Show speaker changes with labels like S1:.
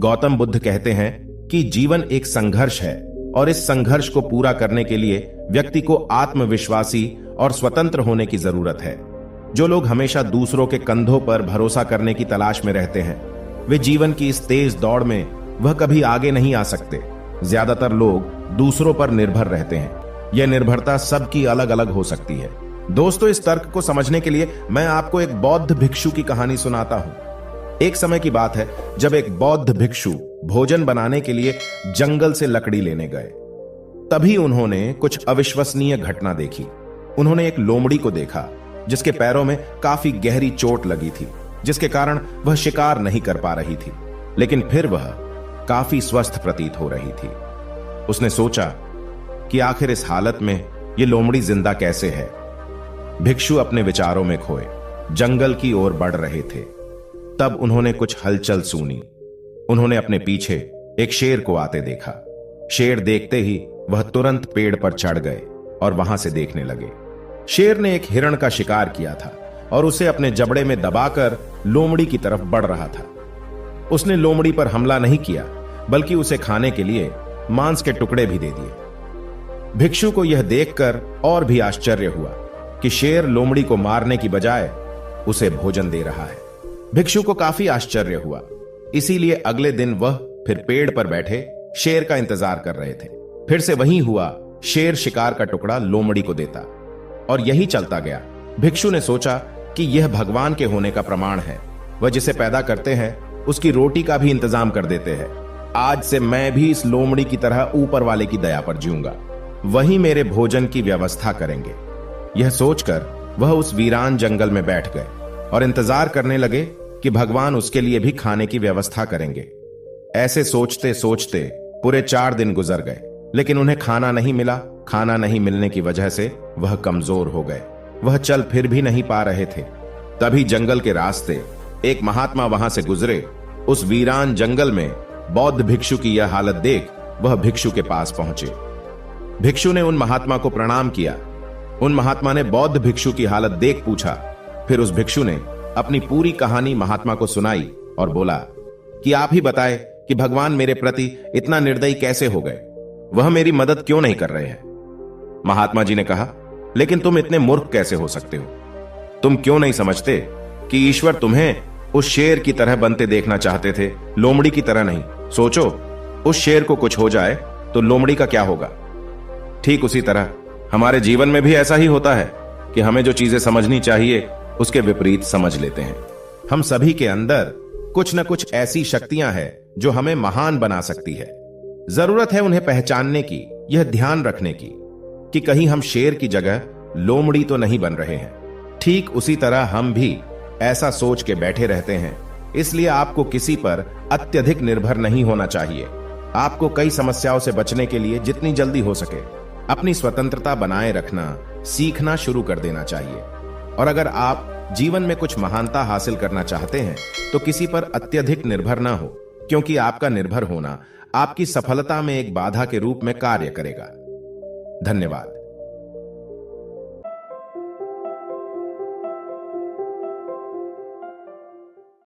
S1: गौतम बुद्ध कहते हैं कि जीवन एक संघर्ष है और इस संघर्ष को पूरा करने के लिए व्यक्ति को आत्मविश्वासी और स्वतंत्र होने की जरूरत है। जो लोग हमेशा दूसरों के कंधों पर भरोसा करने की तलाश में रहते हैं, वे जीवन की इस तेज दौड़ में वह कभी आगे नहीं आ सकते। ज्यादातर लोग दूसरों पर निर्भर रहते हैं। यह निर्भरता सबकी अलग अलग हो सकती है। दोस्तों, इस तर्क को समझने के लिए मैं आपको एक बौद्ध भिक्षु की कहानी सुनाता हूं। एक समय की बात है जब एक बौद्ध भिक्षु भोजन बनाने के लिए जंगल से लकड़ी लेने गए। तभी उन्होंने कुछ अविश्वसनीय घटना देखी। उन्होंने एक लोमड़ी को देखा जिसके पैरों में काफी गहरी चोट लगी थी, जिसके कारण वह शिकार नहीं कर पा रही थी, लेकिन फिर वह काफी स्वस्थ प्रतीत हो रही थी। उसने सोचा कि आखिर इस हालत में यह लोमड़ी जिंदा कैसे है। भिक्षु अपने विचारों में खोए जंगल की ओर बढ़ रहे थे। तब उन्होंने कुछ हलचल सुनी। उन्होंने अपने पीछे एक शेर को आते देखा। शेर देखते ही वह तुरंत पेड़ पर चढ़ गए और वहां से देखने लगे। शेर ने एक हिरण का शिकार किया था और उसे अपने जबड़े में दबाकर लोमड़ी की तरफ बढ़ रहा था। उसने लोमड़ी पर हमला नहीं किया, बल्कि उसे खाने के लिए मांस के टुकड़े भी दे दिए। भिक्षु को यह देखकर और भी आश्चर्य हुआ कि शेर लोमड़ी को मारने की बजाय उसे भोजन दे रहा है। भिक्षु को काफी आश्चर्य हुआ, इसीलिए अगले दिन वह फिर पेड़ पर बैठे शेर का इंतजार कर रहे थे। फिर से वही हुआ, शेर शिकार का टुकड़ा लोमड़ी को देता और यही चलता गया। भिक्षु ने सोचा कि यह भगवान के होने का प्रमाण है। वह जिसे पैदा करते हैं उसकी रोटी का भी इंतजाम कर देते हैं। आज से मैं भी इस लोमड़ी की तरह ऊपर वाले की दया पर जीऊंगा, वही मेरे भोजन की व्यवस्था करेंगे। यह सोचकर वह उस वीरान जंगल में बैठ गए और इंतजार करने लगे कि भगवान उसके लिए भी खाने की व्यवस्था करेंगे। ऐसे सोचते सोचते पूरे 4 दिन गुजर गए, लेकिन उन्हें खाना नहीं मिला। खाना नहीं मिलने की वजह से वह कमजोर हो गए। वह चल फिर भी नहीं पा रहे थे। तभी जंगल के रास्ते एक महात्मा वहां से गुजरे। उस वीरान जंगल में बौद्ध भिक्षु की यह हालत देख वह भिक्षु के पास पहुंचे। भिक्षु ने उन महात्मा को प्रणाम किया। उन महात्मा ने बौद्ध भिक्षु की हालत देख पूछा। फिर उस भिक्षु ने अपनी पूरी कहानी महात्मा को सुनाई और बोला कि आप ही बताएं कि भगवान मेरे प्रति इतना निर्दयी कैसे हो गए। वह मेरी मदद क्यों नहीं कर रहे हैं। महात्मा जी ने कहा, लेकिन तुम इतने मूर्ख कैसे हो सकते हो। तुम क्यों नहीं समझते कि ईश्वर तुम्हें उस शेर की तरह बनते देखना चाहते थे, लोमड़ी की तरह नहीं। सोचो, उस शेर को कुछ हो जाए तो लोमड़ी का क्या होगा। ठीक उसी तरह हमारे जीवन में भी ऐसा ही होता है कि हमें जो चीजें समझनी चाहिए उसके विपरीत समझ लेते हैं। हम सभी के अंदर कुछ न कुछ ऐसी शक्तियां हैं जो हमें महान बना सकती है। जरूरत है उन्हें पहचानने की, यह ध्यान रखने की कि कहीं हम शेर की जगह लोमड़ी तो नहीं बन रहे हैं। ठीक उसी तरह हम भी ऐसा सोच के बैठे रहते हैं। इसलिए आपको किसी पर अत्यधिक निर्भर नहीं होना चाहिए। आपको कई समस्याओं से बचने के लिए जितनी जल्दी हो सके अपनी स्वतंत्रता बनाए रखना सीखना शुरू कर देना चाहिए। और अगर आप जीवन में कुछ महानता हासिल करना चाहते हैं तो किसी पर अत्यधिक निर्भर ना हो, क्योंकि आपका निर्भर होना आपकी सफलता में एक बाधा के रूप में कार्य करेगा। धन्यवाद।